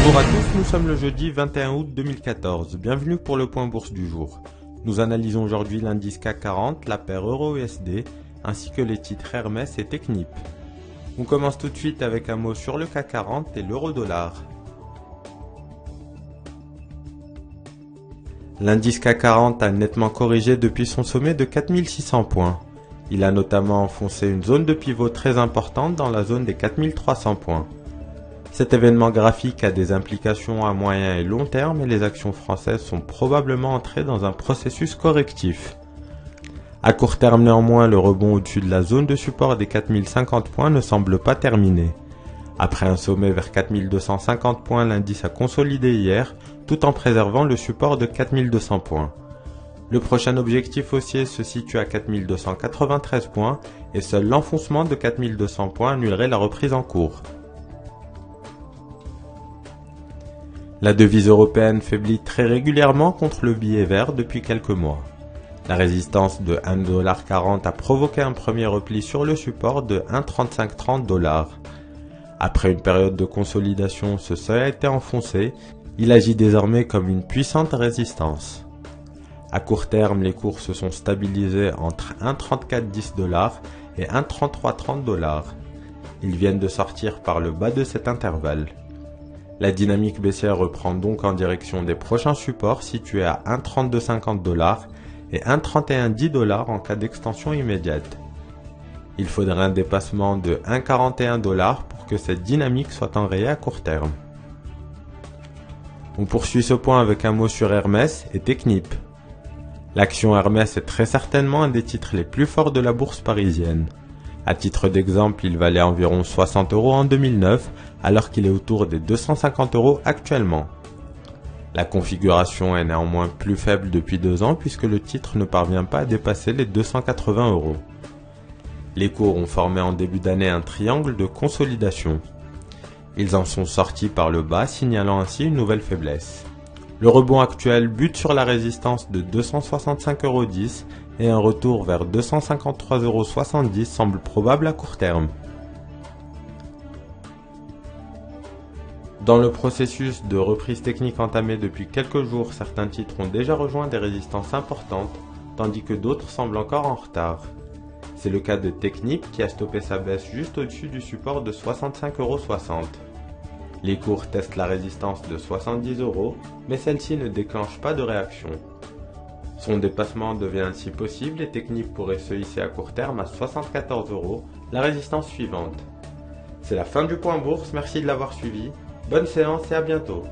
Bonjour à tous, nous sommes le jeudi 21 août 2014. Bienvenue pour le point bourse du jour. Nous analysons aujourd'hui l'indice CAC 40, la paire Euro-USD, ainsi que les titres Hermès et Technip. On commence tout de suite avec un mot sur le CAC 40 et l'euro-dollar. L'indice CAC 40 a nettement corrigé depuis son sommet de 4600 points. Il a notamment enfoncé une zone de pivot très importante dans la zone des 4300 points. Cet événement graphique a des implications à moyen et long terme et les actions françaises sont probablement entrées dans un processus correctif. À court terme néanmoins, le rebond au-dessus de la zone de support des 4050 points ne semble pas terminé. Après un sommet vers 4250 points, l'indice a consolidé hier, tout en préservant le support de 4200 points. Le prochain objectif haussier se situe à 4293 points et seul l'enfoncement de 4200 points annulerait la reprise en cours. La devise européenne faiblit très régulièrement contre le billet vert depuis quelques mois. La résistance de 1,40$ a provoqué un premier repli sur le support de 1,3530$. Après une période de consolidation, ce seuil a été enfoncé. Il agit désormais comme une puissante résistance. À court terme, les cours se sont stabilisés entre 1,3410$ et 1,3330$. Ils viennent de sortir par le bas de cet intervalle. La dynamique baissière reprend donc en direction des prochains supports situés à 1,3250$ et 1,3110$ en cas d'extension immédiate. Il faudrait un dépassement de 1,41$ pour que cette dynamique soit enrayée à court terme. On poursuit ce point avec un mot sur Hermès et Technip. L'action Hermès est très certainement un des titres les plus forts de la bourse parisienne. À titre d'exemple, il valait environ 60€ en 2009, alors qu'il est autour des 250€ actuellement. La configuration est néanmoins plus faible depuis 2 ans puisque le titre ne parvient pas à dépasser les 280€. Les cours ont formé en début d'année un triangle de consolidation. Ils en sont sortis par le bas, signalant ainsi une nouvelle faiblesse. Le rebond actuel bute sur la résistance de 265,10€ et un retour vers 253,70€ semble probable à court terme. Dans le processus de reprise technique entamé depuis quelques jours, certains titres ont déjà rejoint des résistances importantes, tandis que d'autres semblent encore en retard. C'est le cas de Technip qui a stoppé sa baisse juste au-dessus du support de 65,60€. Les cours testent la résistance de 70€, mais celle-ci ne déclenche pas de réaction. Son dépassement devient ainsi possible et Technip pourrait se hisser à court terme à 74€, la résistance suivante. C'est la fin du point bourse, merci de l'avoir suivi. Bonne séance et à bientôt.